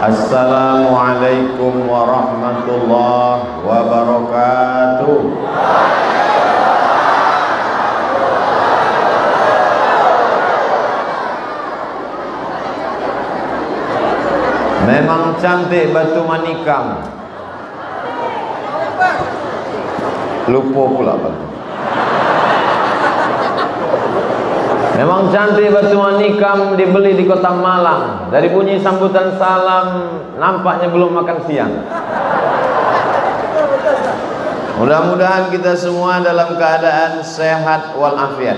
Assalamualaikum warahmatullahi wabarakatuh. Memang cantik batu manikam. Lupa pula batu. Memang cantik batu manikam, dibeli di kota Malang. Dari bunyi sambutan salam nampaknya belum makan siang. Mudah-mudahan kita semua dalam keadaan sehat walafiat.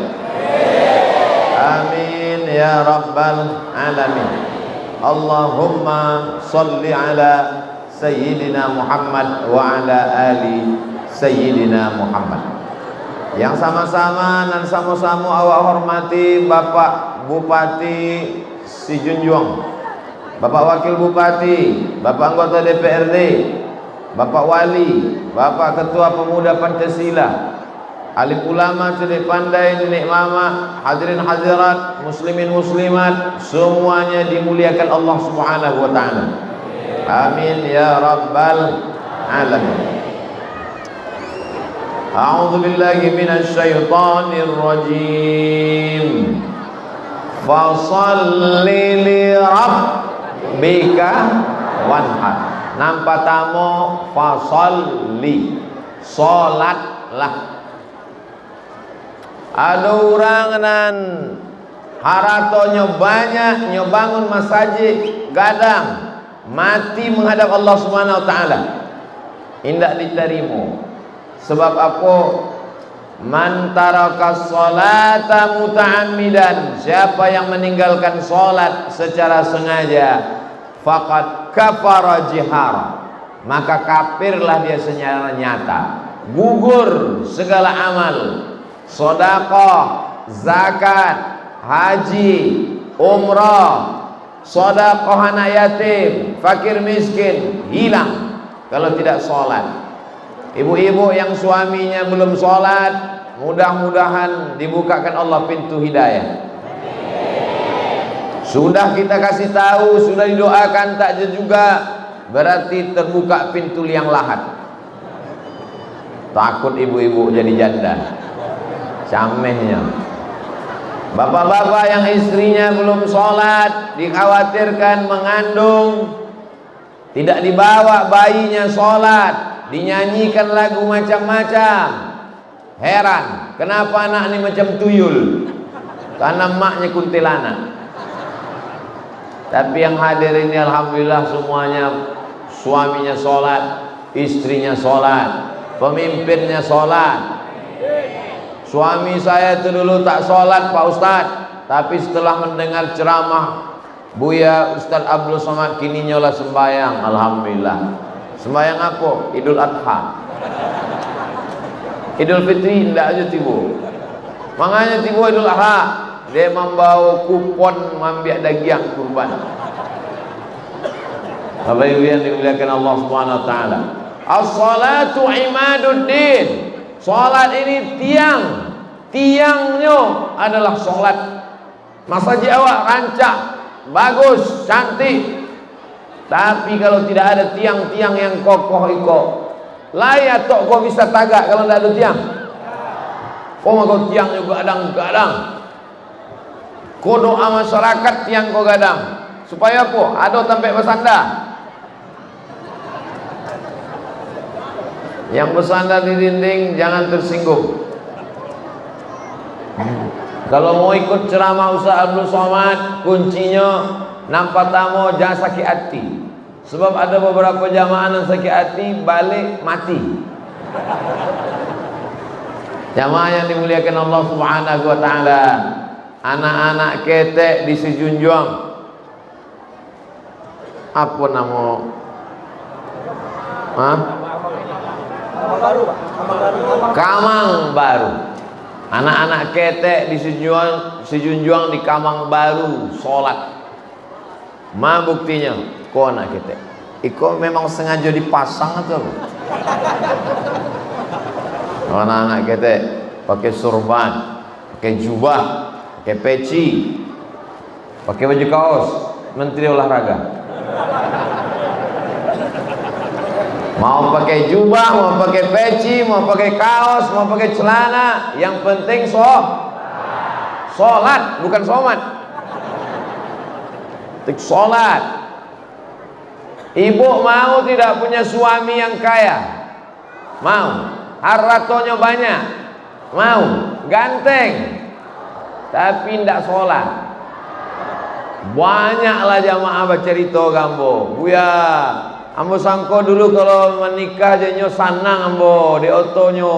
Amin ya rabbal alamin. Allahumma salli ala Sayyidina Muhammad wa ala ali Sayyidina Muhammad. Yang sama-sama dan sama-sama awak hormati Bapak Bupati Sijunjuang, Bapak Wakil Bupati, Bapak Anggota DPRD, Bapak Wali, Bapak Ketua Pemuda Pancasila, alim ulama, cerdik pandai, nenek mama, hadirin hadirat, muslimin muslimat, semuanya dimuliakan Allah Subhanahu wa taala. Amin ya rabbal alamin. A'udzu billahi minasy syaithanir rajim. Fashalli li rabbika wanhar. Nampak tamu fasalli, salatlah. Ada orang nan haratonya banyak, nyobangun masjid gadang, mati menghadap Allah Subhanahu wa taala. Indak diterima. Sebab apa? Man taraka sholata muta'ammidan, siapa yang meninggalkan salat secara sengaja, faqad kafara jihara, maka kafirlah dia secara nyata, gugur segala amal, sedekah, zakat, haji, umrah, sedekah anak yatim, fakir miskin, hilang kalau tidak salat. Ibu-ibu yang suaminya belum sholat, mudah-mudahan dibukakan Allah pintu hidayah. Sudah kita kasih tahu, sudah didoakan, tak juga, berarti terbuka pintu liang lahat. Takut ibu-ibu jadi janda, camehnya. Bapak-bapak yang istrinya belum sholat, dikhawatirkan mengandung, tidak dibawa bayinya sholat, dinyanyikan lagu macam-macam. Heran, kenapa anak ini macam tuyul? Karena maknya kuntilanak. Tapi yang hadir ini alhamdulillah semuanya suaminya sholat, istrinya sholat, pemimpinnya sholat. Suami saya itu dulu tak sholat Pak Ustadz, tapi setelah mendengar ceramah Buya Ustadz Abdul Somad, kini nyola sembahyang. Alhamdulillah. Sembahyang apa? Idul Adha. Idul Fitri tidak aja tibu. Makanya tibu Idul Adha, dia membawa kupon mengambil daging kurban. Bapak Ibu yang dimuliakan Allah Subhanahu wa taala. As-salatu imaduddin. Salat ini tiang. Tiangnya adalah salat. Masjid awak rancak, bagus, cantik. Tapi kalau tidak ada tiang-tiang yang kokoh iko, layak tok kau bisa tagak kalau tidak ada tiang. Kau mau tiang juga gadang-gadang. Kau doa masyarakat tiang kau gadang. Supaya apa? Ada sampai bersandar. Yang bersandar di dinding jangan tersinggung. Kalau mau ikut ceramah Ustaz Abdul Somad, kuncinya nampak tamu jangan sakit hati. Sebab ada beberapa jamaah yang sakit hati balik mati. Jamaah yang dimuliakan Allah Subhanahu wa taala, anak-anak ketek di Sijunjuang, apa nama? Kamang Baru. Anak-anak ketek di Sijunjuang di Kamang Baru sholat. Ma buktinya, kau anak ketek. Iko memang sengaja dipasang atau? Anak-anak ketek pakai surban, pakai jubah, pakai peci, pakai baju kaos, menteri olahraga. Mau pakai jubah, mau pakai peci, mau pakai kaos, mau pakai celana, yang penting sholat, bukan somat. Sholat. Ibu mau tidak punya suami yang kaya? Mau. Hartanya banyak? Mau. Ganteng, tapi tidak sholat. Banyaklah jamaah bercerita gambo, Buya, ambo sangko dulu kalau menikah jenyo sanang ambo, di otonyo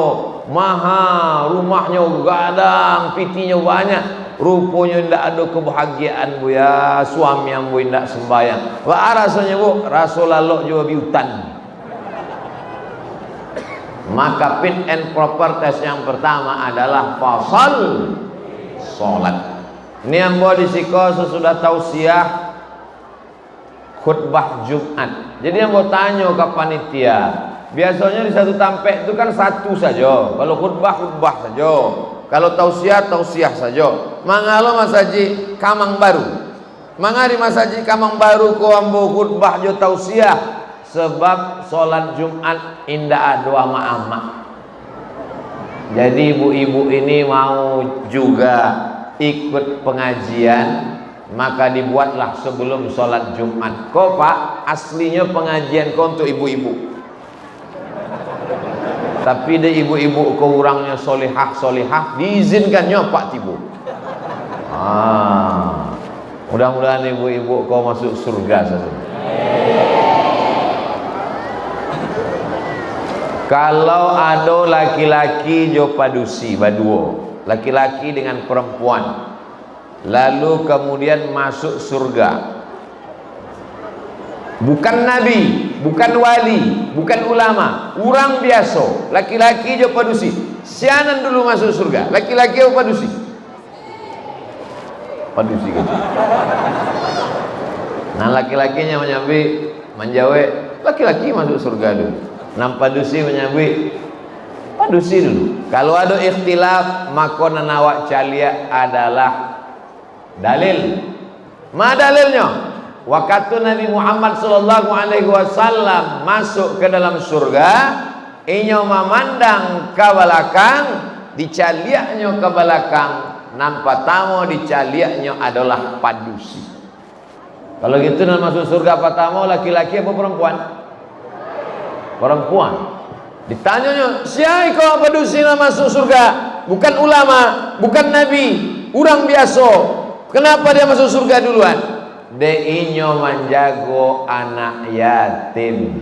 mahal, rumahnya gadang, pitinya banyak. Rupanya ndak ada kebahagiaan Buya, suami ambo ndak sembahyang. Wah rasanya Bu, rasa lalok juga biutan. Maka fit and proper test yang pertama adalah fasal sholat. Ini ambo disiko sesudah tausiah khutbah Jumat. Jadi ambo tanya ke panitia, biasanya di satu tampek itu kan satu saja. Kalau khutbah saja. Kalau tausiah saja. Mangalo masaji kamang baru. Mangari masaji kamang baru ko ambo khutbah jo tausiah. Sebab sholat Jumat indah doa ma'amah. Jadi ibu-ibu ini mau juga ikut pengajian, maka dibuatlah sebelum sholat Jumat. Kok Pak, aslinya pengajian kau untuk ibu-ibu, tapi de ibu-ibu keurangnya solihah diizinkannya Pak Tibu. Mudah-mudahan ibu-ibu kau masuk surga saja. Kalau ada laki-laki jo padusi baduo, laki-laki dengan perempuan, lalu kemudian masuk surga, bukan nabi, bukan wali, bukan ulama, orang biasa, laki-laki jo padusi, sianan dulu masuk surga, laki-laki jo padusi, gitu. Nah laki-lakinya menjawab laki-laki masuk surga dulu. Nampak padusi menyambut padusi dulu. Kalau ada ikhtilaf, maka nanawak calia adalah dalil. Ma dalilnya? Waktu Nabi Muhammad sallallahu alaihi wasallam masuk ke dalam surga, inyo memandang ke belakang, dicaliaknya ke belakang, nampak tamu dicaliaknya adalah padusi. Kalau gitu nak masuk surga apa tamu, laki-laki apa perempuan? Perempuan. Ditanyanya, siapa kau padusi nak masuk surga? Bukan ulama, bukan nabi, orang biasa. Kenapa dia masuk surga duluan? Deinyo menjago anak yatim.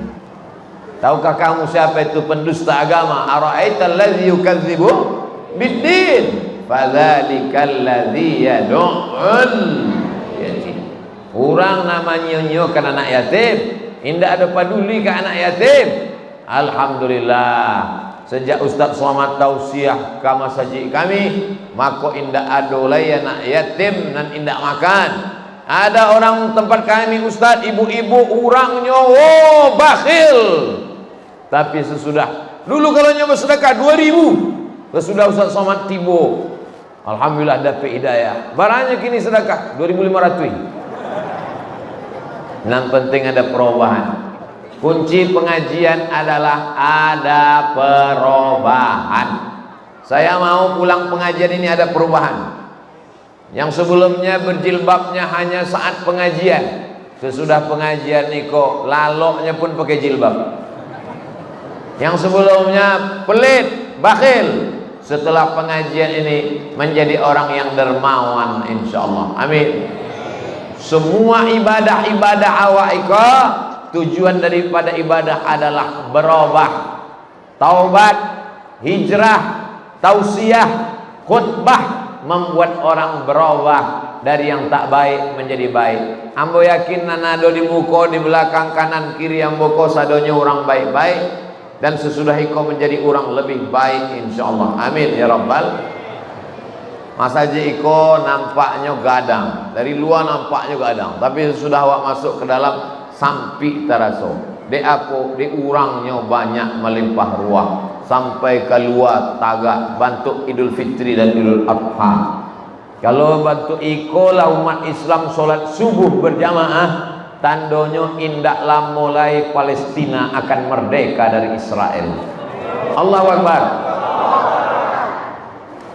Tahukah kamu siapa itu pendusta agama? Ara'aital ladzi yukadzibu biddin, fadzalikal ladzi yad'ul yatim. Orang namanya nyokan anak yatim, indah ada peduli ke anak yatim. Alhamdulillah, sejak Ustaz Selamat tausiah ke masjid kami, maka indah adolai anak yatim dan indah makan. Ada orang tempat kami Ustaz, ibu-ibu orangnya bakhil. Tapi sesudah dulu kalau nyoba sedekah 2000, sesudah Ustaz Selamat tibo, alhamdulillah dapat hidayah. Barangnya kini sedekah 2500. Yang penting ada perubahan. Kunci pengajian adalah ada perubahan. Saya mau pulang pengajian ini ada perubahan. Yang sebelumnya berjilbabnya hanya saat pengajian, sesudah pengajian niko laloknya pun pakai jilbab. Yang sebelumnya pelit, bakhil, setelah pengajian ini menjadi orang yang dermawan insyaallah. Amin. Semua ibadah-ibadah awak iko, tujuan daripada ibadah adalah berubah. Taubat, hijrah, tausiah, khutbah membuat orang berubah dari yang tak baik menjadi baik. Ambo yakin nanado di muka, di belakang, kanan, kiri ambo ko sadonya orang baik-baik, dan sesudah iko menjadi orang lebih baik insyaallah. Amin ya rabbal. Masa iko nampaknya gadang, dari luar nampaknya gadang, tapi sesudah awak masuk ke dalam sampai terasa. De aku, de urangnya banyak melimpah ruah sampai keluar tagak bantu Idul Fitri dan Idul Adha. Kalau bantu iko lah umat Islam solat subuh berjamaah, tandonyo indaklah mulai Palestina akan merdeka dari Israel. Allahu Akbar.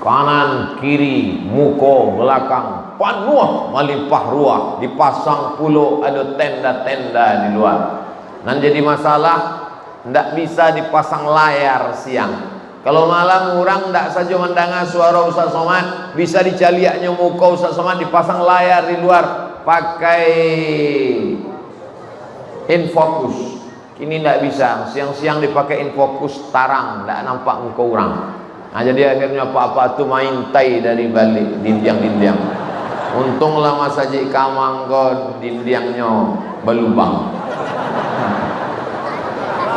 Kanan, kiri, muka, belakang, penuh melimpah ruah, dipasang puluh ada tenda-tenda di luar. Nan jadi masalah, ndak bisa dipasang layar siang. Kalau malam orang ndak saja mendengar suara Ustaz Somad, bisa dicaliaknya muka Ustaz Somad, dipasang layar di luar pakai infocus. Kini ndak bisa, siang-siang dipakai infocus tarang, ndak nampak muka orang. Nah, jadi akhirnya apa-apa tuh main tai dari balik dinding-dinding. Untunglah Mas Haji Kamang kok dindingnya berlubang.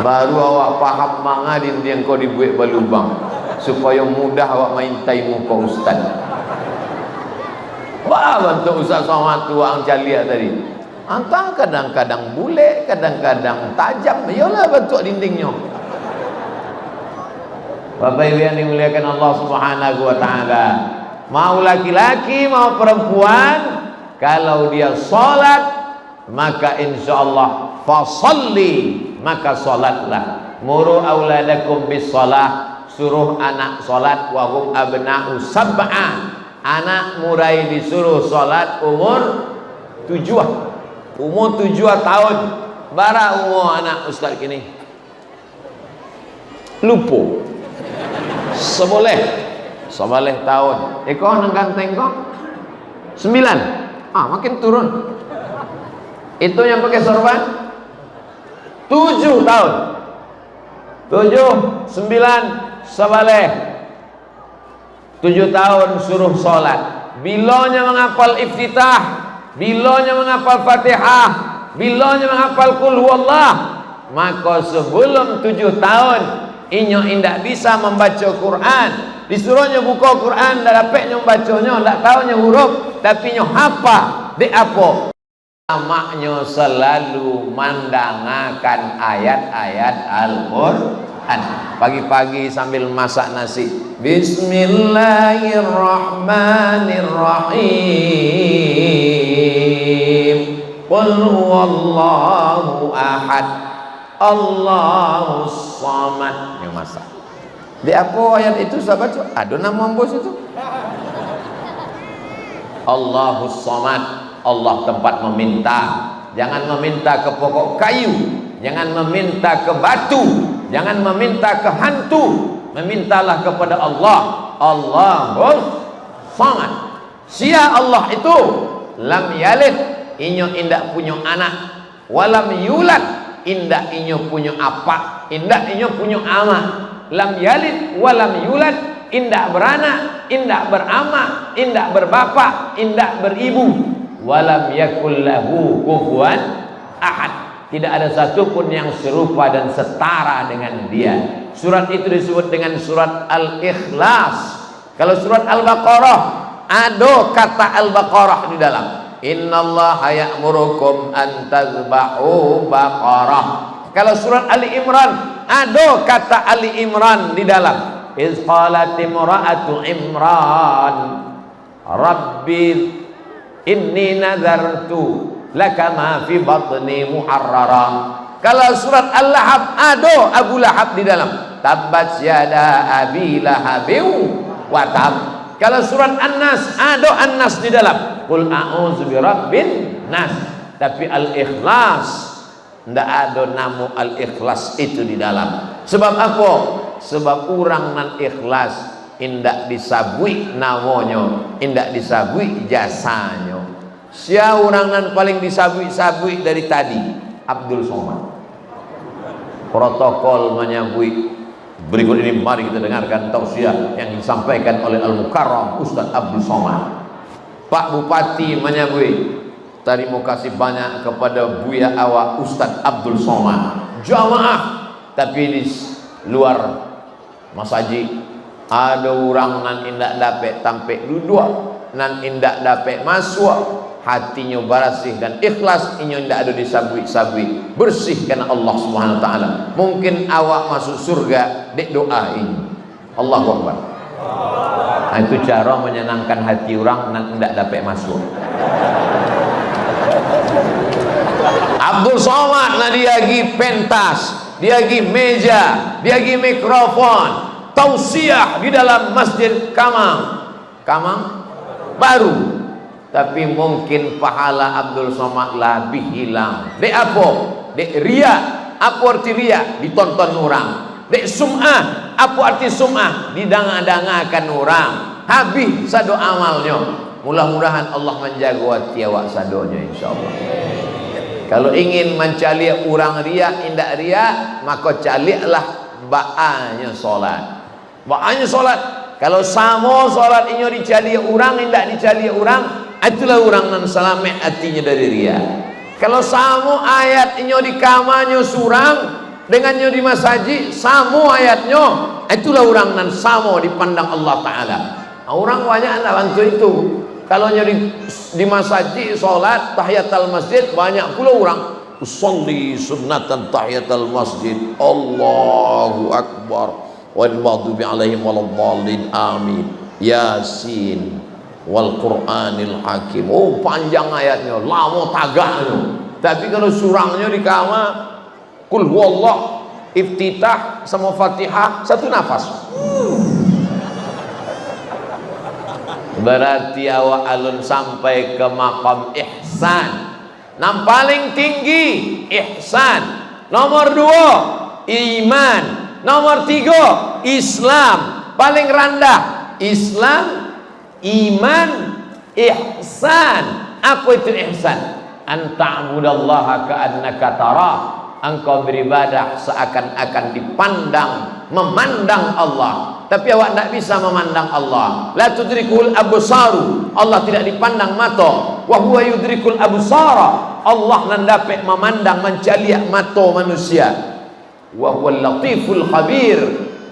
Baru awak paham manga dinding kau dibuat berlubang supaya mudah awak main tai muka ustaz. Wah, bentuk Ustaz Somad tuang calia tadi. Antang kadang-kadang bule, kadang-kadang tajam. Yalah bentuk dindingnya. Bapak Ibu yang dimuliakan Allah Subhanahu wa taala, mau laki-laki mau perempuan, kalau dia salat maka insyaallah fasalli, maka salatlah. Muru auladakum bis shalah, suruh anak salat wa hum abna'u sab'a. Anak mulai disuruh salat umur 7 tahun. Bara umur anak ustaz kini lupa seboleh tahun. Eko nang ganteng kok 9. Makin turun. Itu yang pakai sorban 7 tahun. 7, 9, seboleh 7 tahun suruh sholat. Bilanya menghafal iftitah, bilanya menghafal fatihah, bilanya menghafal qul huwallah. Maka sebelum 7 tahun inyo indak bisa membaca Quran, disuruhnya buka Quran, ndak dapatnya membacanya, ndak tahunya huruf, tapi nyo hafal. Dek apa? Maknya selalu mandangakan ayat-ayat Al-Quran. Pagi-pagi sambil masak nasi, Bismillahirrahmanirrahim. Qul huwallahu ahad, Allahus samad. Yang masak. Di apa ayat itu sahabat? Ada nama bos itu. Allahus samad, Allah tempat meminta. Jangan meminta ke pokok kayu, jangan meminta ke batu, jangan meminta ke hantu. Memintalah kepada Allah. Allahus samad. Sia Allah itu lam yalid, inyo indak punya anak, walam yulad, indak inyo punya apa, indak inyo punya ama. Lam yalid walam yulad, indak beranak, indak berama, indak berbapa, indak beribu. Walam yakul lahu kufuwan ahad. Tidak ada satupun yang serupa dan setara dengan dia. Surat itu disebut dengan surat Al-Ikhlas. Kalau surat Al-Baqarah ada kata Al-Baqarah di dalam. Innallaha ya'murukum an tazbahu baqarah. Kalau surat Ali Imran ada kata Ali Imran di dalam. Iz qalat imra'atu Imran Rabbi inni nazartu laka ma fi batni muharrara. Kalau surat Al-Lahab ada Abu Lahab di dalam. Tabbat yada abi lahabin wa tab. Kalau surat An-Nas ada An-Nas di dalam. Qul a'udzu birabbin nas. Tapi Al-Ikhlas ndak ada nama Al-Ikhlas itu di dalam. Sebab apa? Sebab orang nan ikhlas indak disabui namanya, indak disabui jasanya. Sia orang nan paling disabui-sabui dari tadi Abdul Somad. Protokol menyabui. Berikut ini mari kita dengarkan tausiah yang disampaikan oleh Al-Mukarram Ustaz Abdul Somad. Pak Bupati menyabui, terima kasih banyak kepada Buya Awak Ustaz Abdul Somad. Jamaah, tapi di luar Mas Haji ada orang nan indak dapat tampik duduk, nan indak dapat masuk, hatinya bersih dan ikhlas, inyo indak ada disabui-sabui, bersih karena Allah Subhanahu wa taala. Mungkin awak masuk surga dek doa ini. Allahu Akbar. Nah, itu cara menyenangkan hati orang nan indak dapat masuk. Abdul Somad nah dia gi pentas, dia gi meja, dia gi mikrofon, tausiah di dalam masjid Kamang baru. Tapi mungkin pahala Abdul Somad lebih hilang. Dek apa? Dek ria. Apa arti ria? Ditonton orang. Dek sum'ah. Apa arti sum'ah? Didanga-dangakan orang. Habis sado amalnya. Mudah-mudahan Allah menjaga hati awak sadonya insyaallah. Kalau ingin mencari orang ria, indak ria, maka carilah ba'anya solat. Ba'anya solat. Kalau sama solat ini dicari orang, indak dicari orang, itulah orang nan selamat hatinya dari ria. Kalau sama ayat ini di kamarnya surang dengannya di masjid, sama ayatnya, itulah orang nan sama dipandang Allah Ta'ala. Orang banyak nak bantu itu. Kalau di masjid solat tahiyatul masjid banyak pula orang usolli sunnatan tahiyatul masjid, Allahu Akbar wal maghdubi alaihim waladdallin amin, Yasin wal Qur'anil Hakim. Oh panjang ayatnya, lama tagaknya. Tapi kalau surangnya di kamar kul huwallah iftitah sama Fatihah satu nafas. Berarti awak alun sampai ke makam ihsan. Yang paling tinggi ihsan. Nomor 2 iman. Nomor 3 Islam. Paling rendah Islam, iman, ihsan. Apa itu ihsan? An ta'budallaha ka'annaka tarah. Engkau beribadah seakan-akan dipandang, memandang Allah. Tapi awak tidak bisa memandang Allah. La tudrikul absaru. Allah tidak dipandang mata. Wa huwa yudrikul absara. Allah nan dapat memandang, mencaliak mata manusia. Wa huwal latiful khabir.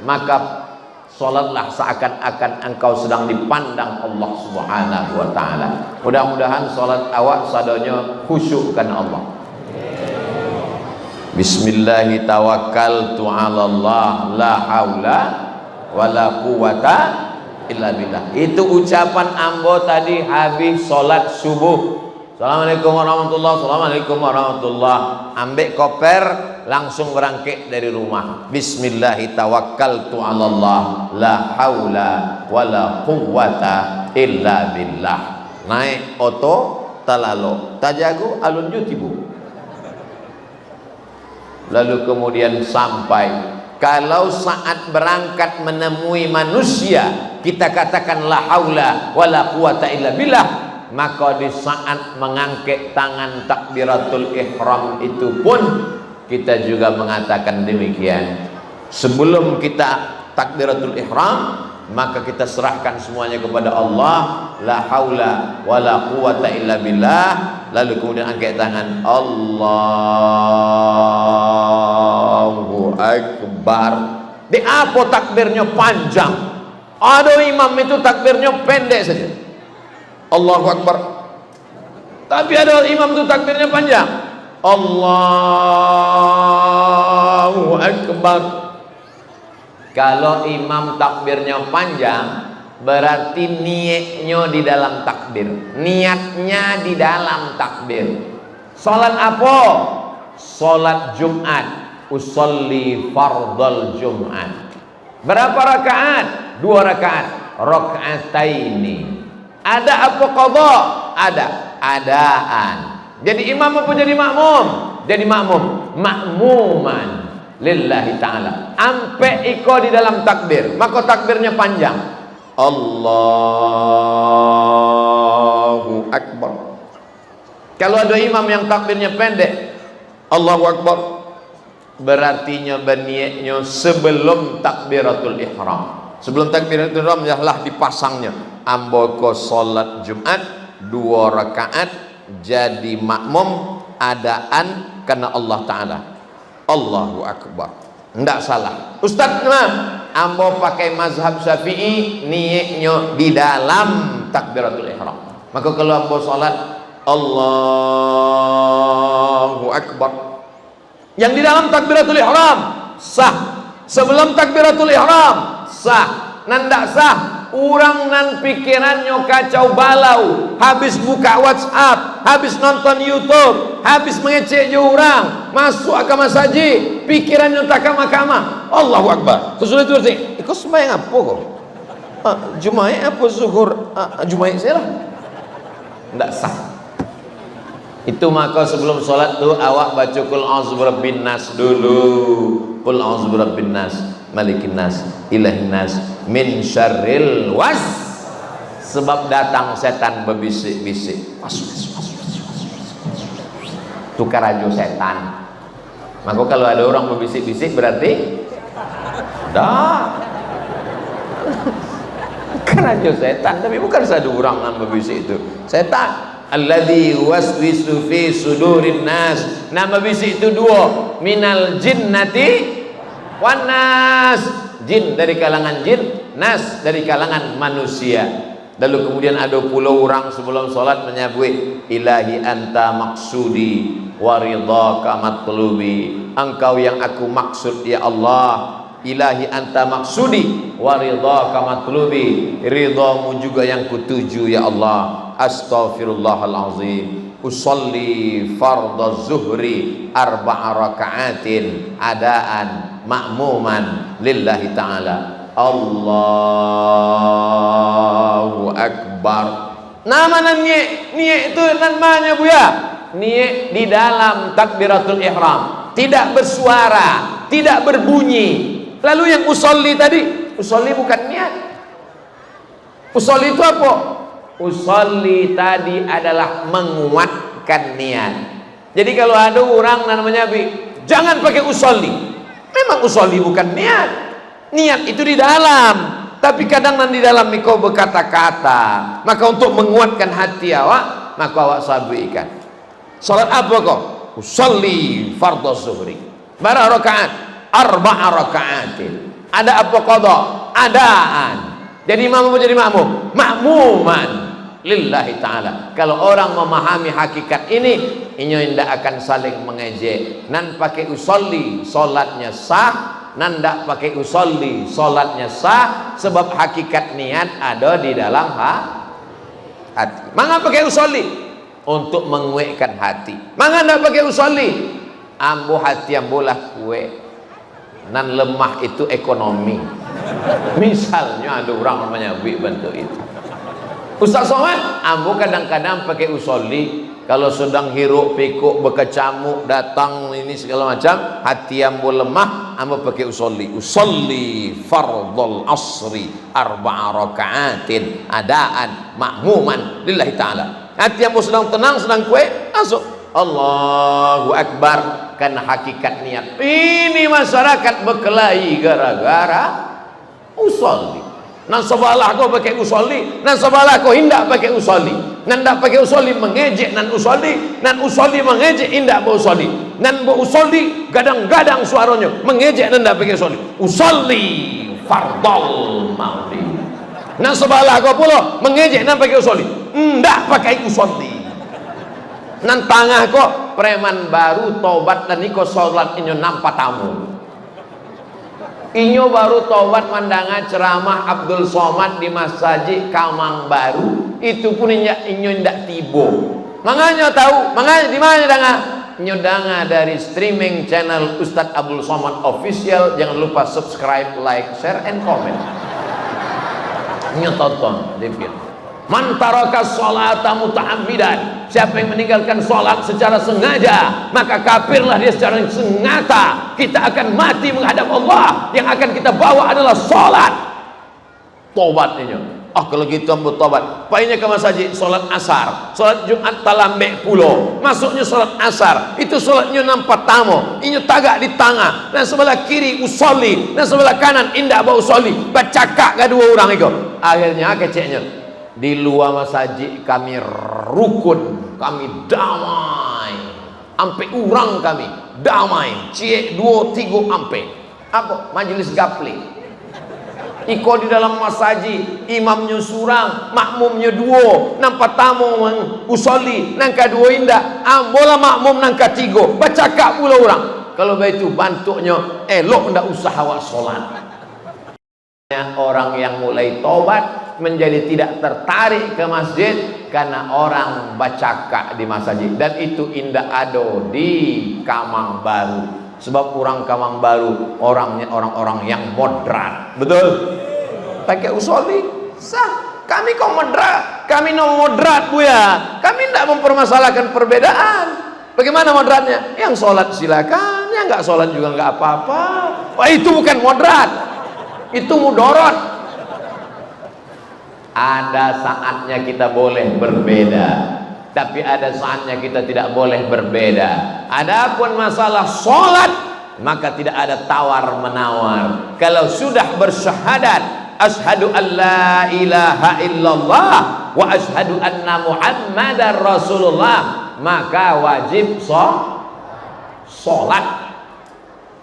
Maka salatlah seakan-akan engkau sedang dipandang Allah Subhanahu wa taala. Mudah-mudahan salat awak sadanya khusyuk karena Allah. Bismillahi tawakkaltu 'ala Allah la haula wala quwata illa billah. Itu ucapan ambo tadi habis salat subuh. Assalamualaikum warahmatullahi, assalamualaikum warahmatullahi. Ambek koper langsung berangkat dari rumah. Bismillahi tawakkaltu 'ala Allah la haula wala quwata illa billah. Naik oto talalo tajago alun jutibu. Lalu kemudian sampai, kalau saat berangkat menemui manusia kita katakan la haula wala quwata illa billah, maka di saat mengangkat tangan takbiratul ihram itu pun kita juga mengatakan demikian. Sebelum kita takbiratul ihram, maka kita serahkan semuanya kepada Allah, la haula wala quwata illa billah. Lalu kemudian angkat tangan, Allahu Akbar. Di apa takbirnya panjang? Ada imam itu takbirnya pendek saja, Allahu Akbar. Tapi ada imam itu takbirnya panjang, Allahu Akbar. Kalau imam takbirnya panjang, berarti niatnya di dalam takbir. Niatnya di dalam takbir. Salat apa? Salat Jumat. Usolli fardal Jumat. Berapa rakaat? 2 rakaat. Rakaataini. Ada apa qadha? Ada. Adaan. Jadi imam apa jadi makmum? Jadi makmum. Makmuman lillahi ta'ala. Ampe iko di dalam takbir, maka takbirnya panjang, Allahu Akbar. Kalau ada imam yang takbirnya pendek, Allahu Akbar, berartinya berniatnya sebelum takbiratul ihram. Sebelum takbiratul ihram lah dipasangnya, amboko salat Jumat 2 rakaat jadi makmum adaan karena Allah Ta'ala. Allahu Akbar. Tidak salah. Ustaz Imam, ambo pakai mazhab Syafi'i, niatnya di dalam takbiratul ihram. Maka kalau ambo salat Allahu Akbar, yang di dalam takbiratul ihram sah. Sebelum takbiratul ihram sah. Nandak sah, Urang nan pikirannya kacau balau, habis buka WhatsApp, habis nonton YouTube, habis mengecek je orang, masuk ke masaji, pikirannya tak kama-kama. Allahu Akbar. Sesudah itu berarti, kau sembahyang apa kau? Jumaat apa zuhur? Jumaat saya lah. Tidak sah. Itu maka sebelum sholat tu awak baca kul a'udzu birabbin nas dulu. Kul a'udzu birabbin nas, malikin nas, ilahin nas, min syarril was. Sebab datang setan berbisik-bisik. Tukar aja setan. Maka kalau ada orang berbisik-bisik berarti dah. Keraja setan, tapi bukan satu orang yang berbisik itu. Setan. Alladzi waswisu fi sudurin nas. Nama bisik itu dua, minal jinnati wan nas. Jin dari kalangan jin, nas dari kalangan manusia. Lalu kemudian ada puluh orang sebelum sholat menyebut, ilahi anta maksudi wa ridhaka matlubi. Engkau yang aku maksud ya Allah. Ilahi anta maksudi wa ridhaka matlubi. Ridhamu juga yang kutuju ya Allah. Astaghfirullahalazim. Usolli fardhu zuhri arba'a raka'atin adaan ma'muman lillahi ta'ala. Allahu Akbar. Nama nan niat itu namanya buya. Niat di dalam takbiratul ihram, tidak bersuara, tidak berbunyi. Lalu yang usolli tadi, usolli bukan niat. Usolli itu apa? Usolli tadi adalah menguatkan niat. Jadi kalau ada orang namanya jangan pakai usolli. Memang usolli bukan niat. Niat itu di dalam. Tapi kadang di dalam kau berkata-kata. Maka untuk menguatkan hati awak, maka awak sabikan. Salat apa kau? Usolli fardhu zuhri. Berapa rakaat? Arba'a raka'atin. Ada apa qada? Adaan. Jadi imam apa jadi makmum? Makmuman lillahi ta'ala. Kalau orang memahami hakikat ini tidak akan saling mengejek. Nan pakai usolli, solatnya sah. Nan tidak pakai usolli, solatnya sah. Sebab hakikat niat ada di dalam hati. Mengapa pakai usolli? Untuk menguatkan hati. Mengapa tidak pakai usolli? Ambo hati ambolah kue. Nan lemah itu ekonomi. Misalnya ada orang namanya bentuk itu. Ustaz Somad, ambo kadang-kadang pakai usolli kalau sedang hiruk pikuk berkecamuk datang ini segala macam, hati ambo lemah, ambo pakai usolli. Usolli fardhul asri arba'a raka'atin adaan ma'muman lillahi ta'ala. Hati ambo sedang tenang, sedang kue, masuk Allahu Akbar. Karena hakikat niat ini masyarakat berkelahi gara-gara usolli. Nan sebelah kau pakai usolli, nan sebelah kau hindak pakai usolli. Nan tak pakai usolli mengejek nan usolli, nan usolli mengejek hindak berusolli. Nan berusolli gadang-gadang suaranya mengejek nan tak pakai usolli. Usolli fardhul maudi. Nan sebelah kau pula mengejek nan pakai usolli, ndak pakai usolli. Nan tangah kok preman baru tobat dan iko sholat inyo nampak tamu. Inyo baru tobat mandangan ceramah Abdul Somad di Masjid Kamang Baru. Itu pun inyo ndak tibo. Makanya tahu, makanya di mana danga? Inyo danga dari streaming channel Ustadz Abdul Somad Official. Jangan lupa subscribe, like, share, and comment. Inyo tonton, dipikir. Man taraka sholata muta'ammidan. Siapa yang meninggalkan sholat secara sengaja, maka kafirlah dia secara sengaja. Kita akan mati menghadap Allah. Yang akan kita bawa adalah sholat. Tobat ini. Kalau gitu ambil tobat. Paginya ke masjid, sholat asar, sholat Jumat talambek pulau. Masuknya sholat asar. Itu sholatnya nampak tamu. Ini tagak di tengah. Dan sebelah kiri usolli. Dan sebelah kanan indah bau usolli. Bacakak kedua orang itu. Akhirnya keceknya. Di luar masjid kami rukun, kami damai, ampe urang kami damai, cie 2 3 ampe. Apa? Majelis gapli. Iko di dalam masjid, imamnya surang, makmumnya 2, nampak tamu usolli, nangka 2 indah, ambola makmum nangka 3, bacakak pula orang. Kalau begitu bantuknya, elok ndak usah awak sholat. Orang yang mulai tobat menjadi tidak tertarik ke masjid karena orang bacaka di masjid. Dan itu indah ado di Kamang Baru. Sebab orang Kamang Baru orangnya orang-orang yang moderat. Betul? Pakai usoli sah. Kami kok moderat, kami no moderat bu ya. Kami tidak mempermasalahkan perbedaan. Bagaimana moderatnya? Yang sholat silakan, yang nggak sholat juga nggak apa-apa. Wah, itu bukan moderat, itu mudorot. Ada saatnya kita boleh berbeda, tapi ada saatnya kita tidak boleh berbeda. Adapun masalah sholat, maka tidak ada tawar menawar. Kalau sudah bersyahadat asyhadu an la ilaha illallah wa asyhadu anna muhammadar rasulullah, maka wajib sholat.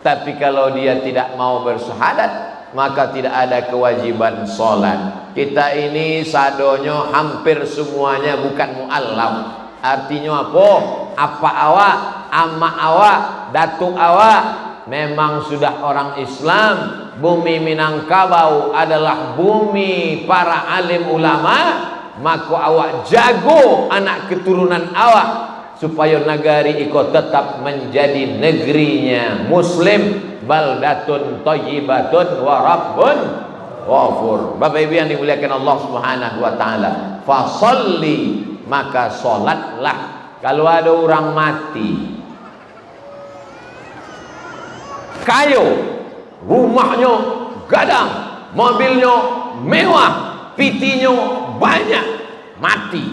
Tapi kalau dia tidak mau bersyahadat, maka tidak ada kewajiban sholat. Kita ini sadonyo hampir semuanya bukan mu'allaf. Artinya apa? Apa awak, amma awak, datuk awak memang sudah orang Islam. Bumi Minangkabau adalah bumi para alim ulama, maka awak jago anak keturunan awak supaya negari iko tetap menjadi negerinya muslim, baldatun thayyibatun wa rabbun ghafur. Bapak Ibu yang dimuliakan Allah Subhanahu wa taala, fasalli, maka salatlah. Kalau ada orang mati kayu, rumahnya gadang, mobilnya mewah, pitinya banyak, mati.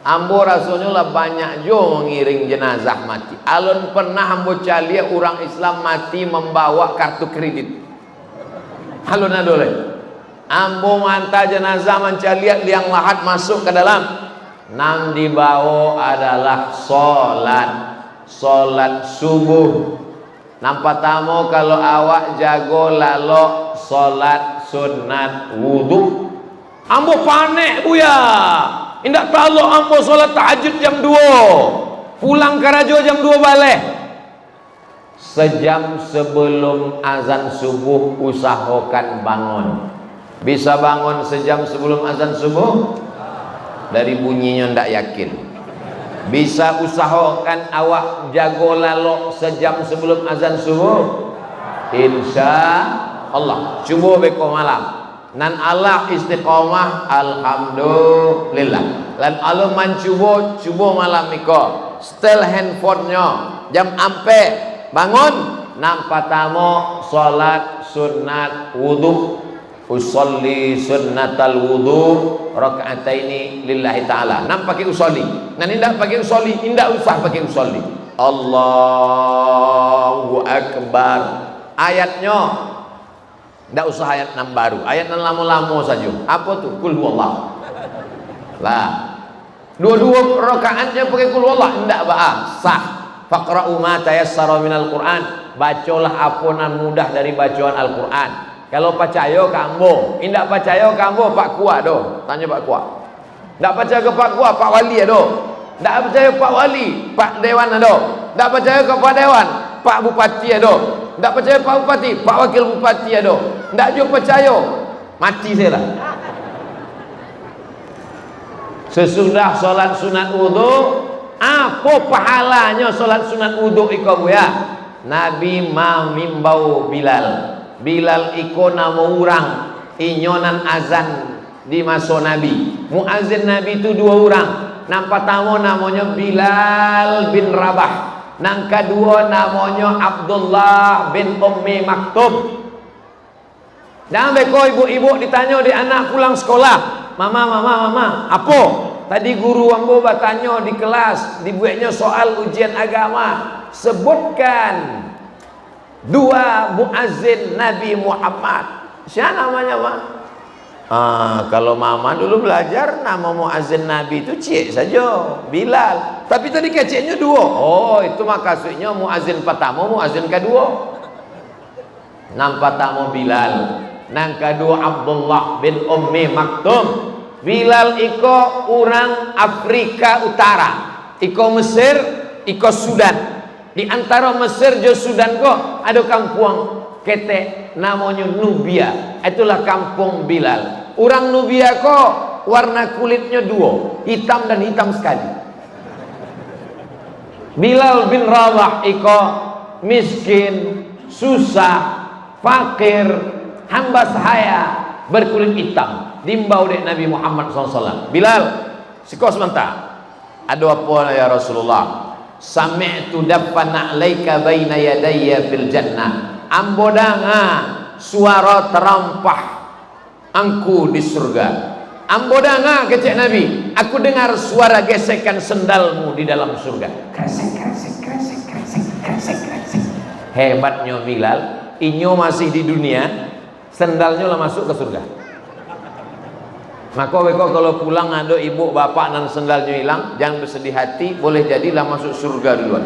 Ambo rasanya lah banyak jo mengiring jenazah mati. Alun pernah ambo calia orang Islam mati membawa kartu kredit. Alun adole. Ambo manta jenazah mencaliat liang lahat masuk ke dalam. Nam dibawa adalah solat subuh. Nampak tamu kalau awak jago lalu solat sunat wudhu. Ambo panik buya. Indak tahu ambo solat tahajud jam 2. Pulang karajo jam 2 balik. Sejam sebelum azan subuh usahakan bangun. Bisa bangun sejam sebelum azan subuh? Dari bunyinya ndak yakin. Bisa usahakan awak jago lalu sejam sebelum azan subuh? Insya Allah. Cuba beko malam. Nan Allah istiqomah, alhamdulillah. Lan Allah mencuba malam niko. Setel handphonenya jam ampe bangun nampak tamu salat sunat wudhu. Usolli sunnatal wudhu raka'ataini lillahi ta'ala. Nam pakai usolli. Nan indak pakai usolli, indak usah pakai usolli. Allahu akbar. Ayatnya ndak usah ayat 6 baru. Ayat 6 lama-lama saja. Apa tuh? Qul huwallah. Lah. Dua-dua rakaatnya pakai qul huwallah ndak sah. Faqra'u ma tayassara minal Qur'an. Bacalah apa nan mudah dari bacaan Al-Qur'an. Kalau percaya kamu, indak percaya kamu Pak Kuat doh. Tanya Pak Kuat. Ndak percaya ke Pak Kuat, Pak Wali doh. Ndak percaya Pak Wali, Pak Dewan doh. Ndak percaya ke Pak Dewan, Pak Bupati doh. Ndak percaya Pak Bupati, Pak Wakil Bupati doh. Ndak juga percaya, mati saya lah. Sesudah sholat sunat wudhu, apa pahalanya sholat sunat wudhu iko ya? Nabi mimbau Bilal. Bilal iko nama orang inyonan azan di masa Nabi. Muazin Nabi itu 2 orang. Yang pertama namanya Bilal bin Rabah. Yang kedua namanya Abdullah bin Ummi Maktub. Dan beko ibu-ibu ditanya di anak pulang sekolah, mama, apa? Tadi guru ambo bertanya di kelas, dibuatnya soal ujian agama. Sebutkan 2 muazzin Nabi Muhammad. Siapa namanya, Mak? Kalau mama dulu belajar nama muazzin Nabi itu cik saja, Bilal. Tapi tadi keciknya 2. Oh, itu maksudnya muazzin pertama, muazzin kedua. Nam pertama Bilal, nang kedua Abdullah bin Ummi Maktum. Bilal iko orang Afrika Utara, iko Mesir, iko Sudan. Di antara Mesir dan Sudan kok ada kampung ketek namanya Nubia. Itulah kampung Bilal. Orang Nubia kok warna kulitnya dua, hitam dan hitam sekali. Bilal bin Rabah iko miskin, susah, fakir, hamba sahaya, berkulit hitam, dimbau dek Nabi Muhammad SAW. Bilal, siko sebentar. Ada apa ya Rasulullah? Sami'tu daffana alaika baina yadayya fil jannah. Ambodanga suara terampah angku di surga. Ambodanga kecek Nabi, aku dengar suara gesekan sendalmu di dalam surga. Kresek kresek kresek kresek kresek kresek. Hebatnya Bilal, inyo masih di dunia, sendalnya lah masuk ke surga. Maka weko kalau pulang ada ibu bapak dan sendalnya hilang, jangan bersedih hati, boleh jadilah masuk surga duluan.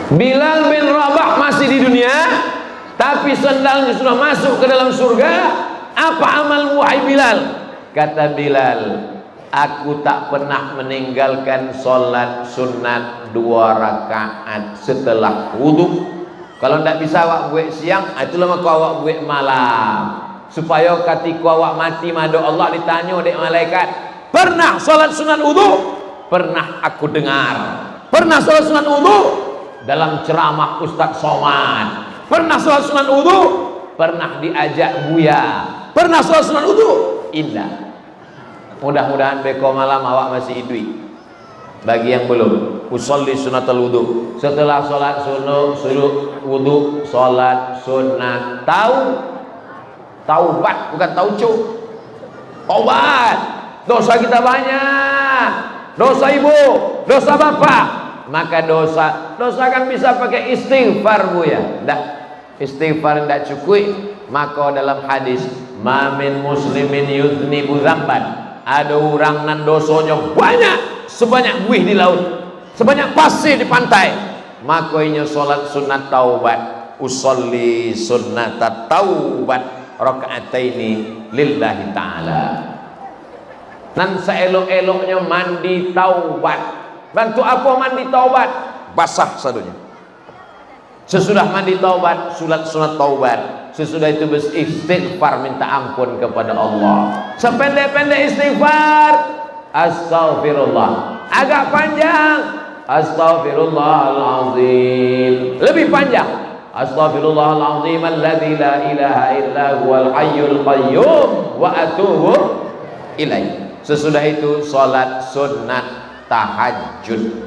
Bilal bin Rabah masih di dunia, tapi sendalnya sudah masuk ke dalam surga. Apa amalmu wahai Bilal? Kata Bilal, aku tak pernah meninggalkan sholat sunat 2 rakaat setelah wudhu. Kalau tidak bisa awak buat siang, itulah maka awak buat malam, supaya ketika awak mati madu Allah ditanya oleh malaikat, pernah sholat sunat wudhu? Pernah aku dengar. Pernah sholat sunat wudhu? Dalam ceramah Ustadz Somad. Pernah sholat sunat wudhu? Pernah diajak Buya. Pernah sholat sunat wudhu? Indah. Mudah-mudahan beko malam awak masih idui. Bagi yang belum, usolli sunatul wudhu. Setelah sholat suruh wudhu, sholat sunat taubat, bukan tauco. Taubat. Dosa kita banyak. Dosa ibu, dosa bapak. Maka dosa kan bisa pakai istighfar Bu ya. Nggak, istighfar tidak cukup. Maka dalam hadis, mamin muslimin yudhnibu dzamban, ada orang nan dosonya banyak sebanyak buih di laut, sebanyak pasir di pantai, maka ini sholat sunat taubat, usolli sunat taubat rakaataini lillahi ta'ala. Nan seelok-eloknya mandi taubat. Bantu apa mandi taubat? Basah sadunya. Sesudah mandi taubat, sunat taubat. Sesudah itu beristighfar, minta ampun kepada Allah. Sependek-pendek istighfar, astaghfirullah. Agak panjang, astaghfirullahalazim. Lebih panjang, astaghfirullahalazim alladzi la ilaha illa huwal hayyul qayyum wa atubu ilaih. Sesudah itu salat sunat tahajud.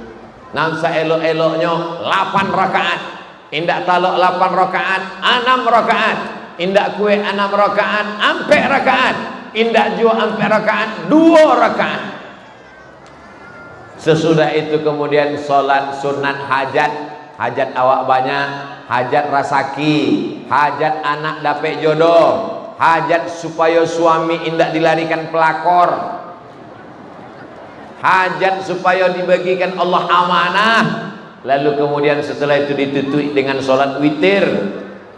Nan saelok-eloknya 8 rakaat. Indak talok 8 rakaat, 6 rakaat. Indak kue 6 rakaat, ampe rakaat. Indak jua ampe rakaat, 2 rakaat. Sesudah itu kemudian sholat sunat hajat. Hajat awak banyak, hajat rasaki, hajat anak dapet jodoh, hajat supaya suami indak dilarikan pelakor, hajat supaya dibagikan Allah amanah. Lalu kemudian setelah itu ditutup dengan sholat witir,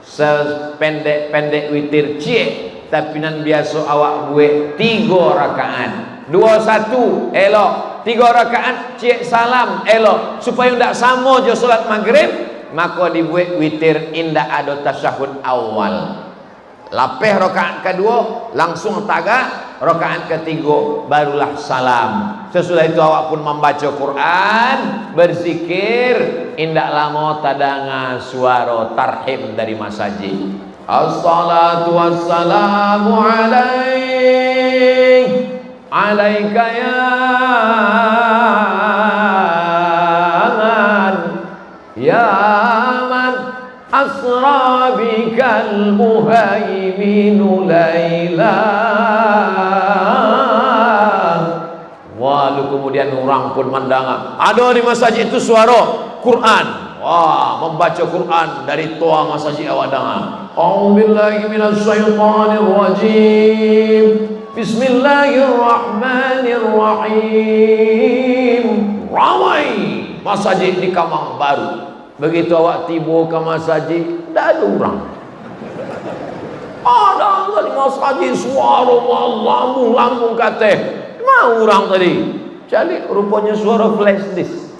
sependek-pendek witir cie, tapi nan biasa awak buat 3 rakaat, 2-1 elok, 3 rakaat cie salam elok, supaya tidak sama je sholat maghrib. Maka dibuat witir indah ada tasyahud awal, lapeh rakaat kedua langsung tagak, rakaat ketiga barulah salam. Sesudah itu awak pun membaca Quran, berzikir, indak lama tadanga suara tarhim dari masjid. Assalatu wassalamu alaika ya man asra bikal muhaiminu laila. Lalu kemudian orang pun mendengar ada di masjid itu suara Quran. Wah, membaca Quran dari toa masjid awak dengar. A'udzubillahi minasyaitonir rajim. Bismillahirrahmanirrahim. Ramai masjid di Kamang Baru. Begitu awak tiba ke masjid, tidak ada orang. Ada di masjid suara lambung kata. Mau orang tadi, jadi rupanya suara flash disk.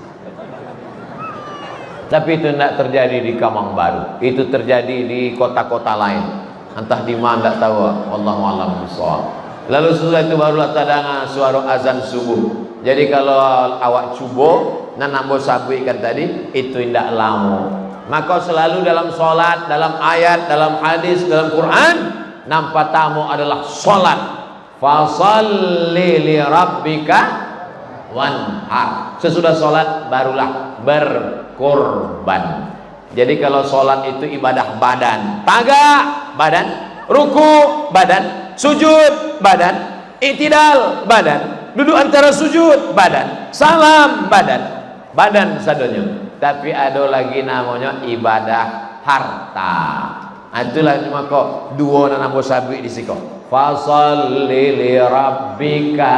Tapi itu tidak terjadi di Kamang Baru, itu terjadi di kota-kota lain, entah di mana tidak tahu. Wallahu a'lam bishawab. Lalu setelah itu barulah tadanga suara azan subuh. Jadi kalau awak cubo nanambo sabuikan tadi itu tidak lama. Maka selalu dalam solat, dalam ayat, dalam hadis, dalam Quran, nampak tamu adalah solat. Fasalli li rabbika wanhar. Sesudah solat barulah berkorban. Jadi kalau solat itu ibadah badan, tagak badan, ruku badan, sujud badan, i'tidal badan, duduk antara sujud badan, salam badan sadonya. Tapi ada lagi namanya ibadah harta. Itulah cuma kok dua namo sabi di siko. Fasalli li rabbika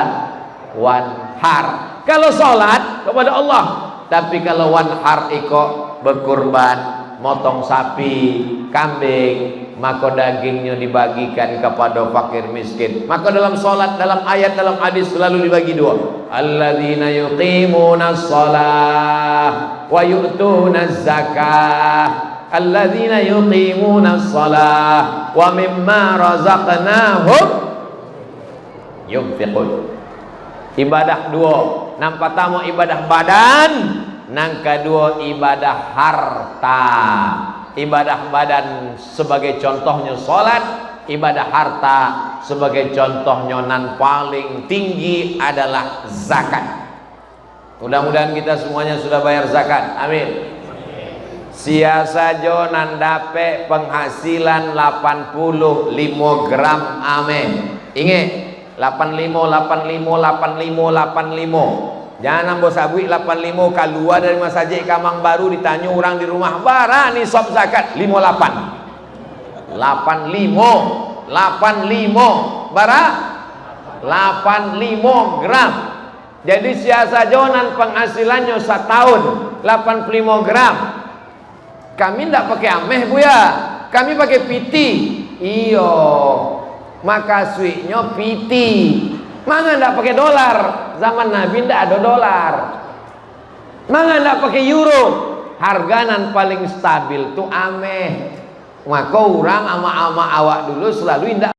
wanhar. Kalau salat kepada Allah, tapi kalau wanhar iko berkurban, motong sapi, kambing, maka dagingnya dibagikan kepada fakir miskin. Maka dalam salat, dalam ayat, dalam hadis selalu dibagi dua. Alladzina yuqimuna shalah wa yu'tuna zakah. Alladzina yuqimuna shalah wa mimma razaqnahum yunfiqun. Ibadah dua, nang pertama ibadah badan, nang kedua ibadah harta. Ibadah badan sebagai contohnya salat, ibadah harta sebagai contohnya nan paling tinggi adalah zakat. Mudah-mudahan kita semuanya sudah bayar zakat. Amin. Sia saja nan dapat penghasilan 85 gram. Amin. Ingat 85 85 85 85. Jangan ambo sabui 85 keluar dari masjid Kamang Baru ditanya orang di rumah bara ni sob zakat 58 85 bara 85 gram. Jadi siasa jonan penghasilannya setahun 85 gram. Kami tidak pakai ameh bu ya, kami pakai piti. Iyo, maka suiknya piti. Mana tidak pakai dolar? Zaman Nabi tidak ada dolar. Mana tidak pakai euro? Harganan paling stabil tu ameh. Maka orang ama-ama awak dulu selalu tidak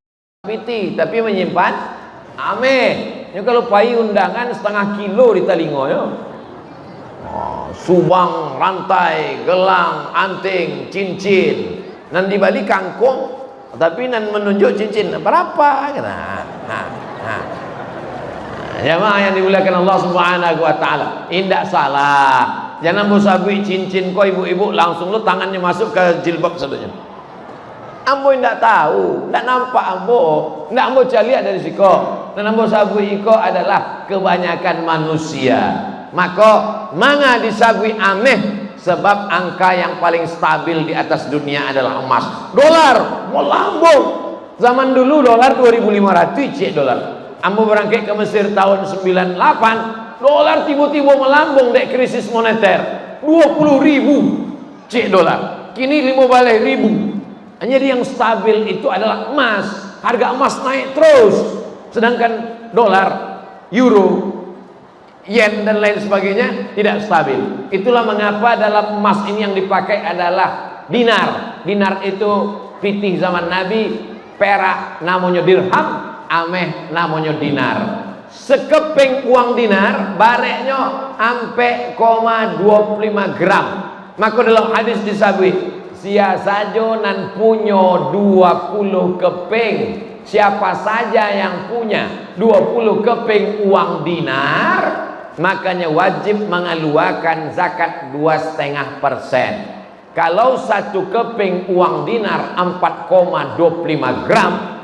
piti, tapi menyimpan ameh. Ini kalau pai undangan setengah kilo di telinga ya. Oh, subang, rantai, gelang, anting, cincin. Nan dibalik kangkung, tapi nan menunjuk cincin berapa? Jamaah yang dimuliakan Allah Subhanahu wa taala, indak salah. Jangan musabui cincin kau ibu-ibu langsung lu tangannya masuk ke jilbab saudanya. Ambo indak tahu, ndak nampak ambo, ndak ambo lihat dari siko. Dan ambo sabui iko adalah kebanyakan manusia. Maka manga disabui ameh sebab angka yang paling stabil di atas dunia adalah emas. Dolar melambung. Zaman dulu dolar 2.500 cek dolar. Ambo berangkat ke Mesir tahun 98, dolar tiba-tiba melambung dek krisis moneter 20.000 cek dolar. Kini 15.000. Jadi yang stabil itu adalah emas. Harga emas naik terus. Sedangkan dolar, euro, yen dan lain sebagainya tidak stabil. Itulah mengapa dalam emas ini yang dipakai adalah dinar. Dinar itu pitih zaman Nabi, perak namanya dirham, ameh namanya dinar. Sekeping uang dinar bareknya ampe 25 gram. Maka dalam hadis disabui, sia saja nan punya 20 keping, siapa saja yang punya 20 keping uang dinar, makanya wajib mengeluarkan zakat 2,5%. Kalau satu keping uang dinar 4,25 gram,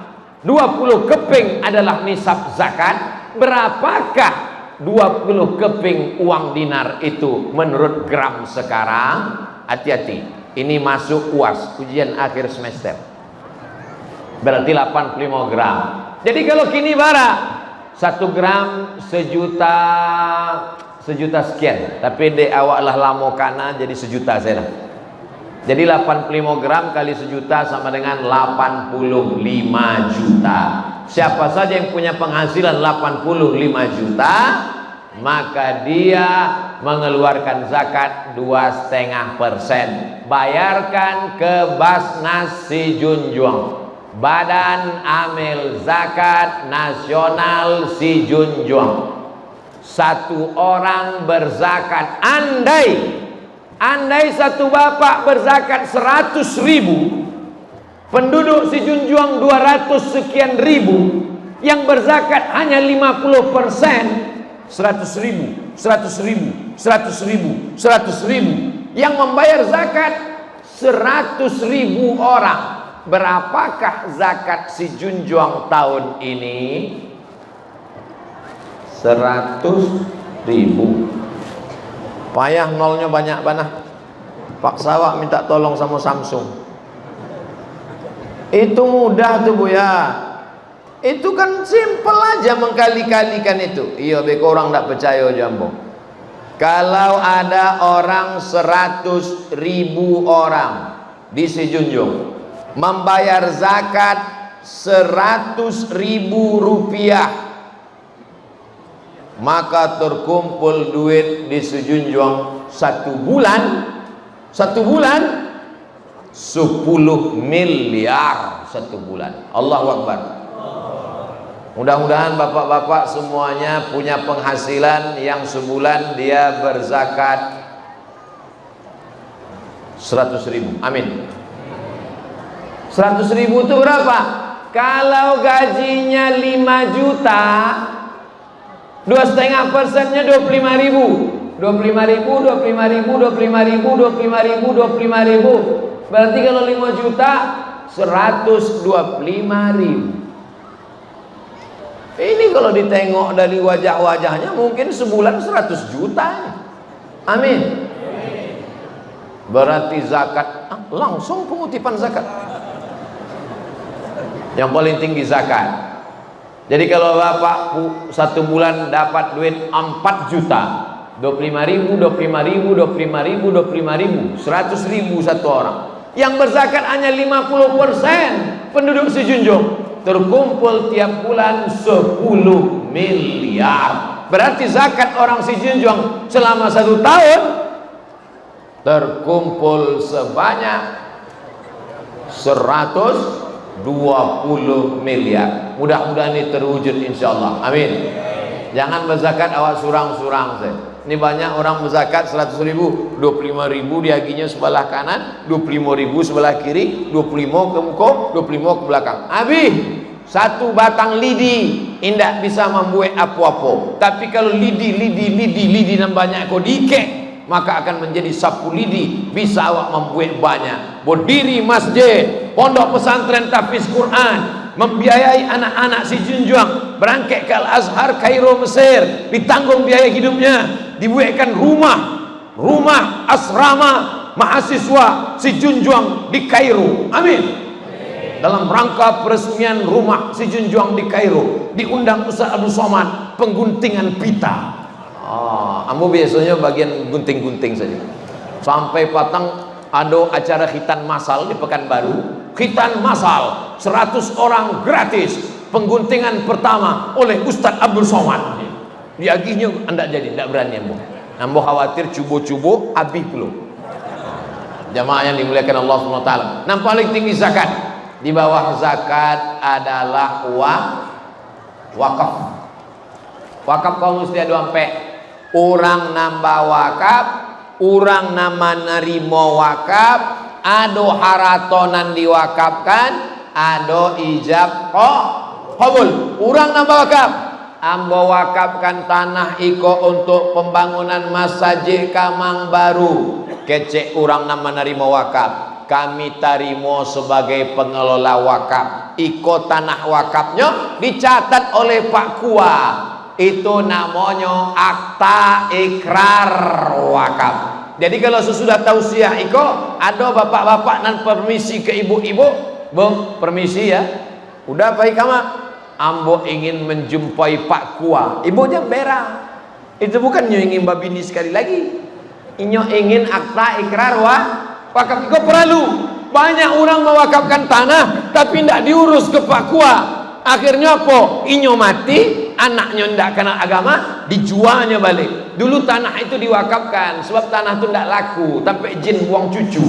20 keping adalah nisab zakat. Berapakah 20 keping uang dinar itu menurut gram sekarang? Hati-hati, ini masuk UAS, ujian akhir semester. Berarti 85 gram. Jadi kalau kini bara 1 gram sejuta sekian. Tapi de awak lah lamo kana jadi sejuta saya dah. Jadi 85 gram kali sejuta sama dengan 85 juta. Siapa saja yang punya penghasilan 85 juta, maka dia mengeluarkan zakat 2,5%. Bayarkan ke Basnas Si Junjuang, Badan Amil Zakat Nasional Si Junjuang. Satu orang berzakat, andai satu bapak berzakat 100.000, penduduk Si Junjuang 200 sekian ribu, yang berzakat hanya 50%, 100.000, 100.000, 100.000, 100.000, yang membayar zakat 100.000 orang. Berapakah zakat Si Junjuang tahun ini? 100.000. Payah nolnya banyak banget. Pak Sawak minta tolong sama Samsung. Itu mudah tuh Bu ya. Itu kan simple aja mengkali-kalikan itu. Iya beko orang tak percaya jambo. Kalau ada orang 100.000 orang di Si Junjuang membayar zakat 100.000 rupiah, maka terkumpul duit di Si Junjuang satu bulan 10 miliar satu bulan. Allahu Akbar. Mudah-mudahan bapak-bapak semuanya punya penghasilan yang sebulan dia berzakat 100.000. Amin. 100.000 itu berapa? Kalau gajinya 5 juta, 2,5%-nya 25.000. 25.000. Berarti kalau 5 juta 125.000. Ini kalau ditengok dari wajah-wajahnya mungkin sebulan 100 juta. Amin. Berarti zakat langsung pengutipan zakat. Yang paling tinggi zakat. Jadi kalau bapak satu bulan dapat duit 4 juta, 25.000, 100.000 satu orang. Yang berzakat hanya 50% penduduk Si Junjuang, terkumpul tiap bulan 10 miliar. Berarti zakat orang Si Junjuang selama 1 tahun terkumpul sebanyak 120 miliar. Mudah-mudahan ini terwujud insyaallah. Amin. Jangan berzakat awak surang-surang saya. Ini banyak orang berzakat 100.000, 25.000 diaginya sebelah kanan, 25.000 sebelah kiri, 25 ke muka, 25 ke belakang. Habis satu batang lidi indak bisa membuat apa-apa. Tapi kalau lidi dan banyak kau dikek, maka akan menjadi sapu lidi, bisa awak membuat banyak. Berdiri masjid, pondok pesantren tahfiz Quran, membiayai anak-anak Si Junjuang berangkat ke Al-Azhar Kairo Mesir, ditanggung biaya hidupnya, dibuatkan rumah asrama mahasiswa Si Junjuang di Kairo. Amin. Dalam rangka peresmian rumah Si Junjuang di Kairo, diundang Ustaz Abdul Somad pengguntingan pita. Ambo biasanya bagian gunting-gunting saja. Sampai patang ada acara khitan masal di Pekanbaru. Khitan masal 100 orang gratis, pengguntingan pertama oleh Ustaz Abdul Somad. Diagihnya anda jadi tidak berani ambo khawatir cubo-cubo habis belum. Jamaah yang dimuliakan Allah SWT. Yang paling tinggi zakat, di bawah zakat adalah wakaf. Wakaf kau mesti ada sampai orang nambah wakaf, orang nama nerimo wakaf, ada haratonan diwakafkan, ada ijab qabul. Orang nambah wakaf, ambo wakafkan tanah iko untuk pembangunan masjid Kamang Baru. Kecek orang nama nerimo wakaf, kami tarimo sebagai pengelola wakaf. Iko tanah wakafnya dicatat oleh Pak Kua. Itu namanya akta ikrar wakaf. Jadi kalau sesudah tausiah iko, ada bapak-bapak dan permisi ke ibu-ibu, bung permisi ya, udah baik kamu, ambo ingin menjumpai Pak Kua. Ibunya berang, itu bukan ingin babini sekali lagi, inyo ingin akta ikrar wakaf. Iko perlu. Banyak orang mewakafkan tanah tapi tidak diurus ke Pak Kua. Akhirnya apa? Inyo mati, anaknya ndak kenal agama, dijualnya balik. Dulu tanah itu diwakafkan sebab tanah itu ndak laku, sampai jin buang cucu.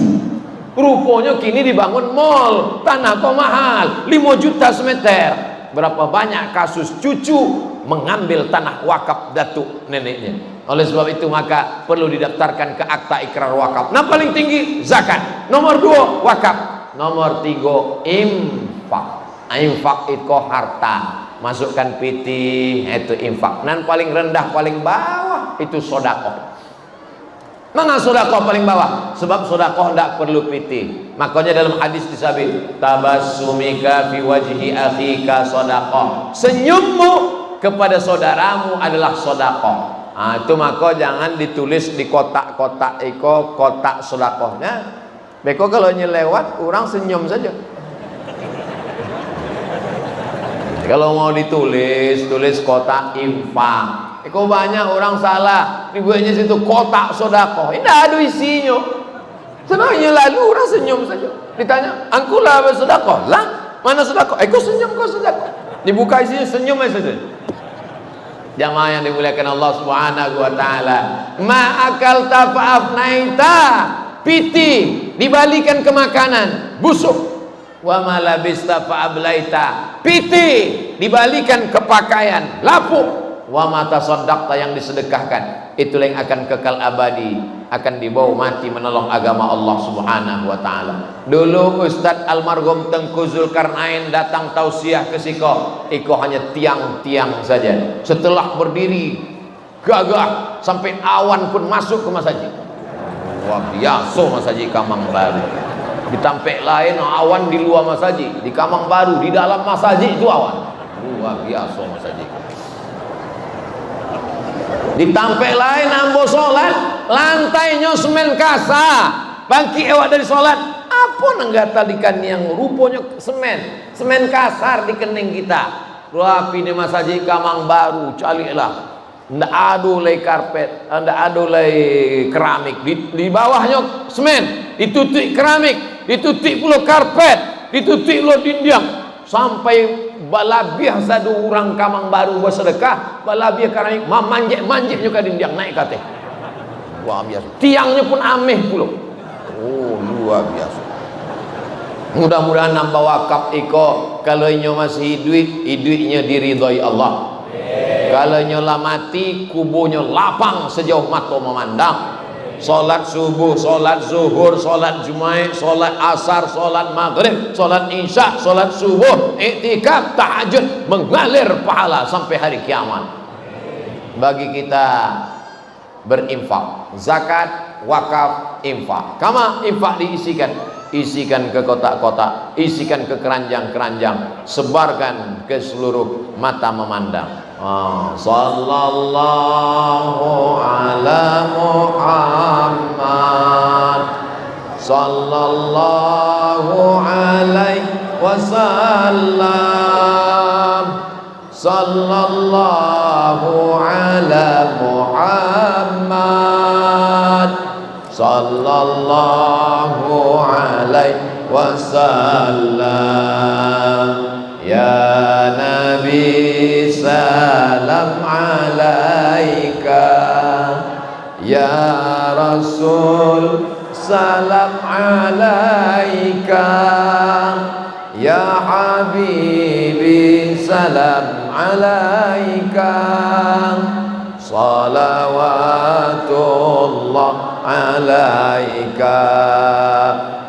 Rupanya kini dibangun mall, tanah kok mahal, 5 juta semeter. Berapa banyak kasus cucu mengambil tanah wakaf datuk neneknya. Oleh sebab itu maka perlu didaftarkan ke akta ikrar wakaf. Nah paling tinggi zakat, nomor 2 wakaf, nomor 3 infak. Infak itu harta, masukkan piti itu infak. Dan paling rendah paling bawah itu sedekah. Mana sedekah paling bawah? Sebab sedekah tidak perlu piti. Makanya dalam hadis disebut tabassumika fi wajhi akhika sedekah. Senyummu kepada saudaramu adalah sedekah. Nah, itu maka jangan ditulis di kotak-kotak iko kotak sedekahnya. Beko kalau nyelewat orang senyum saja. Kalau mau ditulis, tulis kotak infak. Iko banyak orang salah, dibuatnya situ kotak sedekah. Ini ada isinya. Sebenarnya lalu orang senyum saja. Ditanya, "Angkulah bersedekah?" Lah, mana sedekah? Iko senyum kok sedekah. Dibuka isinya senyum saja. Jamaah yang dimuliakan Allah Subhanahu wa taala. Ma akalta fa'afnaita. Piti dibalikan ke makanan, busuk. Wa ma labista fa'ablaita. Piti dibalikan ke pakaian, lapuk. Wa ma tasaddaqta yang disedekahkan, itulah yang akan kekal abadi, akan dibawa mati menolong agama Allah Subhanahu wa taala. Dulu Ustadz almarhum Tengku Zulkarnain datang tausiah ke Siko, iko hanya tiang-tiang saja. Setelah berdiri gagah sampai awan pun masuk ke masjid. Wah biasa masjid Kamang Baru. Di Tampek lain awan di luar masjid, di Kamang Baru di dalam masjid itu awan. Luar biasa masjid. Di Tampek lain ambo sholat, lantainya semen kasa, bangki ewak dari sholat, apa nenggatakan yang rupanya semen kasar di kening kita. Rapi di masjid Kamang Baru, calilah. Ndak ada lay karpet, ndak ada lay keramik, di bawahnya semen, ditutik keramik, ditutik pula karpet, ditutik lo dinding. Sampai balabiah satu orang Kamang Baru bersedekah, balabiah keramik manjek juga dinding naik kate. Wah biasa. Tiangnya pun ameh pula. Oh luar biasa. Mudah-mudahan nambah wakaf iko kalau nyo masih hidupnya diridhoi Allah. Kalau nyo lah mati, kubunya lapang sejauh mata memandang. Salat subuh, salat zuhur, salat jumat, salat asar, salat maghrib, salat isya, salat subuh, iktikaf, tahajud, mengalir pahala sampai hari kiamat. Bagi kita berinfak, zakat, wakaf, infak. Kama infak diisikan, isikan ke kotak-kotak, isikan ke keranjang-keranjang, sebarkan ke seluruh mata memandang. Sallallahu ala Muhammad, sallallahu alaihi wasallam, sallallahu ala Muhammad, sallallahu alaihi wasallam. Ya Nabi salam alaika, ya Rasul salam alaika, ya Habibi salam alaika, salawatullah alaika.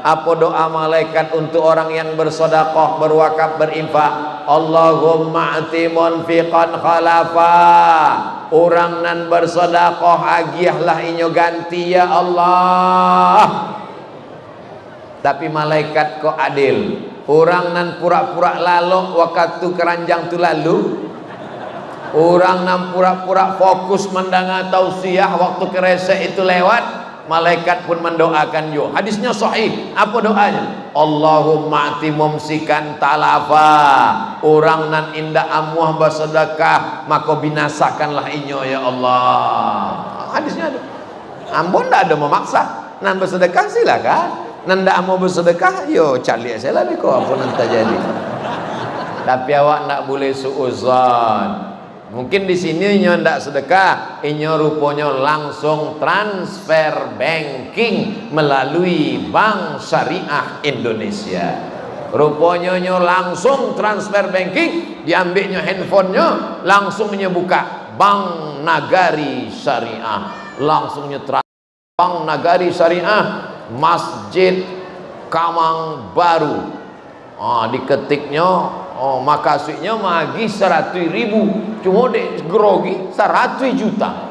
Apa doa malaikat untuk orang yang bersedekah, berwakaf, berinfak? Allahumma ati munfiqan khalafa. Orang nan bersedekah agiahlah inyo ganti ya Allah. Tapi malaikat kok adil. Orang nan pura-pura lalu waktu keranjang tu lalu. Orang nan pura-pura fokus mendengar tausiah waktu keresek itu lewat. Malaikat pun mendoakan yo. Hadisnya sahih. Apa doanya? Allahumma ati mumsikan talafa. Orang nan indah amuah bersedekah, maka binasakanlah inyo ya Allah. Hadisnya ada. Ambon ndak ada memaksa. Nan bersedekah silakan. Nan ndak mau bersedekah, yo cari saya lah biko apa nanti jadi. Tapi awak ndak boleh suuzon. Mungkin di sini nyo ndak sedekah, inyo rupanya langsung transfer banking melalui Bank Syariah Indonesia. Rupanya nyo langsung transfer banking, diambilnya handphonenya, langsung nyo buka Bank Nagari Syariah, langsung nyo transfer Bank Nagari Syariah Masjid Kamang Baru. Diketiknya, makasihnya magi 100.000, cuma dek grogi 100 juta.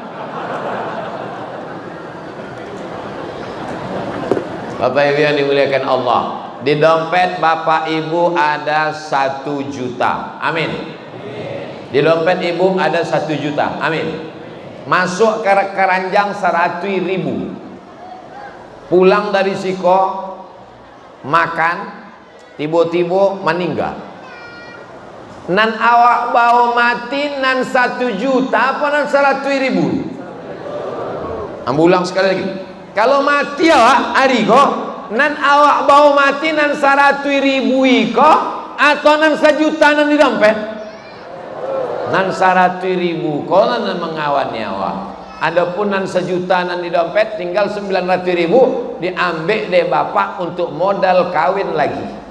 Bapak Ibu yang dimuliakan Allah, di dompet Bapak Ibu ada 1 juta, amin. Di dompet Ibu ada 1 juta, amin. Masuk ke keranjang 100.000, pulang dari siko, makan, tiba-tiba meninggal. Nan awak bawa mati nan 1 juta apa nan 100.000? Ambulang sekali lagi. Kalau mati awak hari kok, nan awak bawa mati nan 100.000 iko atau nan 1 juta nan di dompet? Nan 100.000 kok nan mengawani awak. Adapun nan 1 juta nan di dompet tinggal 900.000 diambil deh bapak untuk modal kawin lagi.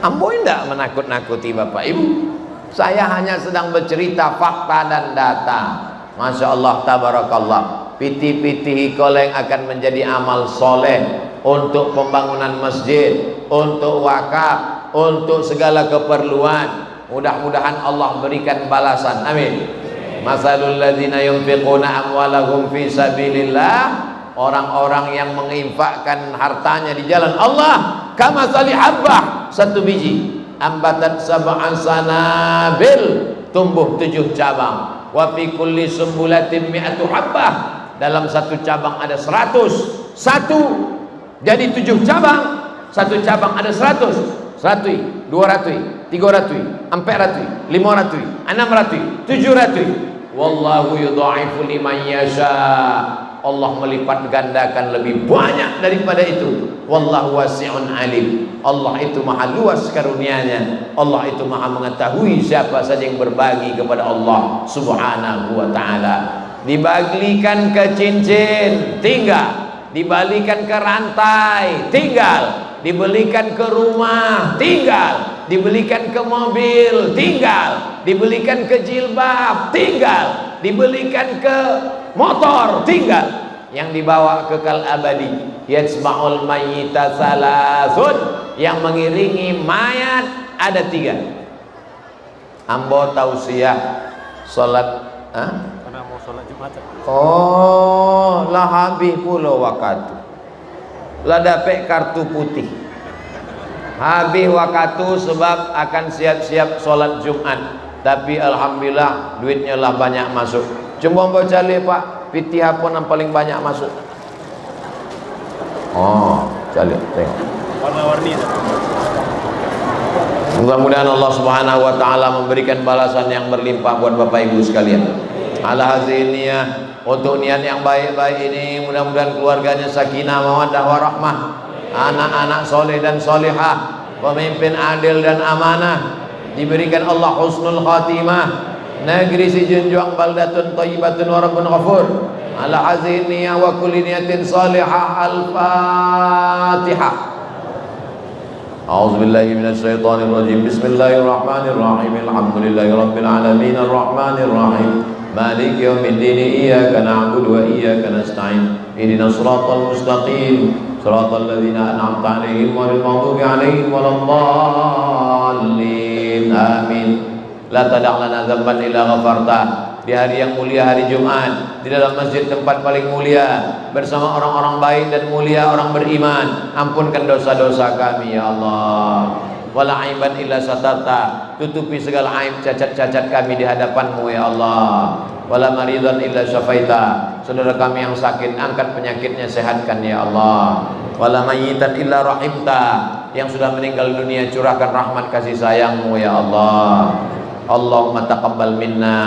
Ambo tidak menakut-nakuti Bapak Ibu. Saya hanya sedang bercerita fakta dan data. Masya Allah, tabarakallah. Piti-piti koleng akan menjadi amal soleh untuk pembangunan masjid, untuk wakaf, untuk segala keperluan. Mudah-mudahan Allah berikan balasan. Amin. Masalul ladzina yunfiquna amwalahum fi sabilillah, orang-orang yang menginfakkan hartanya di jalan Allah, kamatsali habbah, 1 biji, ambatan sab'an sanabil, tumbuh 7 cabang, wa fi kulli sumbulatin mi'atu habbah, dalam 1 cabang ada 100, 1 jadi 7 cabang, 1 cabang ada 100, 100, 200, 300, 400, 500, 600, 700. Wallahu yudha'ifu liman yasha. Allah melipat gandakan lebih banyak daripada itu. Wallahu wasi'un alim. Allah itu maha luas karunia-Nya. Allah itu maha mengetahui siapa saja yang berbagi kepada Allah Subhanahu wa ta'ala. Dibagikan ke cincin, tinggal. Dibalikan ke rantai, tinggal. Dibelikan ke rumah, tinggal. Dibelikan ke mobil, tinggal. Dibelikan ke jilbab, tinggal. Dibelikan ke motor, tinggal. Yang dibawa kekal abadi, yatsma'ul mayyita salasun, yang mengiringi mayat ada 3. Ambo tausiah salat, karena mau salat Jumat. oh lah habis pula waktu, lah dapat kartu putih, habis waktu sebab akan siap-siap salat Jumat. Tapi alhamdulillah duitnya lah banyak masuk. Cuma baca lihat Pak, piti apa yang paling banyak masuk? Oh, cari tengok. Warna-warni. Mudah-mudahan Allah Subhanahu wa taala memberikan balasan yang berlimpah buat Bapak Ibu sekalian. Ala haziniyah, untuk niat yang baik-baik ini, mudah-mudahan keluarganya sakinah, mawaddah warahmah, anak-anak soleh dan solehah, pemimpin adil dan amanah, diberikan Allah husnul khatimah, negeri si junjung baldatun thayyibatun wa rabbun ghafur. Ala haziniyah wa kulli niyatin salihah. Al-Fatihah. A'udzu billahi minasy syaithanir rajim. Bismillahirrahmanirrahim. Alhamdulillahi rabbil alamin arrahmanir rahim. Maliki yaumiddin. Iyyaka na'budu wa iyyaka nasta'in. Ihdinas siratal mustaqim. Siratal ladzina an'amta 'alaihim ghairil maghdubi 'alaihim waladdallin. Amin. La tada' lana dzamban illa ghafarta. Di hari yang mulia, hari Jumat, di dalam masjid tempat paling mulia, bersama orang-orang baik dan mulia, orang beriman, ampunkan dosa-dosa kami ya Allah. Wala aiban illa satarta, tutupi segala aib cacat-cacat kami di hadapan-Mu ya Allah. Wala maridan illa syafaita, saudara kami yang sakit angkat penyakitnya, sehatkan ya Allah. Wala mayyitan illa rahimta, yang sudah meninggal dunia curahkan rahmat kasih sayang-Mu ya Allah. Allahumma taqabbal minna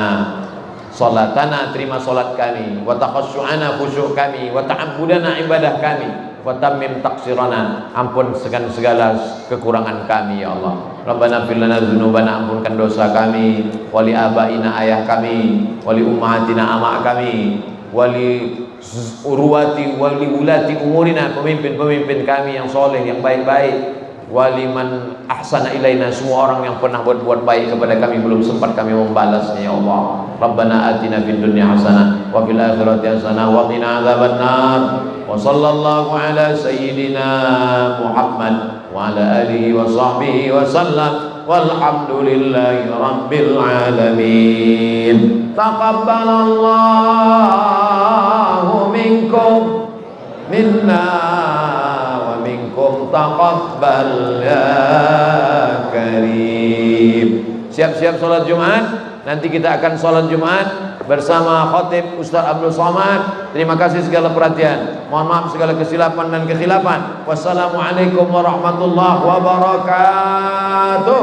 salatana, terima salat kami, wa taqassu'ana khusyuk kami, wa ta'abbudana ibadah kami, wa tammim taqsirana, ampun segala kekurangan kami ya Allah. Rabbana fir lana dzunubana, ampunkan dosa kami, wali abaina, ayah kami, wali ummahatina, amak kami, wali urwati, wali ulati umurina, pemimpin-pemimpin kami yang soleh, yang baik-baik, wali man ahsana ilaina, semua orang yang pernah berbuat baik kepada kami belum sempat kami membalasnya ya Allah. Rabbana atina fid dunya hasanah wa fil akhirati hasanah wa qina adzabannar. Wa sallallahu ala sayyidina Muhammad wa ala alihi wa sahbihi wa sallam, walhamdulillahi rabbil alamin. Taqabbalallahu minkum minna wa minkum taqabbal ya karim. Siap-siap sholat Jumat. Nanti kita akan sholat Jumat bersama Khatib Ustaz Abdul Somad. Terima kasih segala perhatian. Mohon maaf segala kesilapan dan kekhilafan. Wassalamualaikum warahmatullahi wabarakatuh.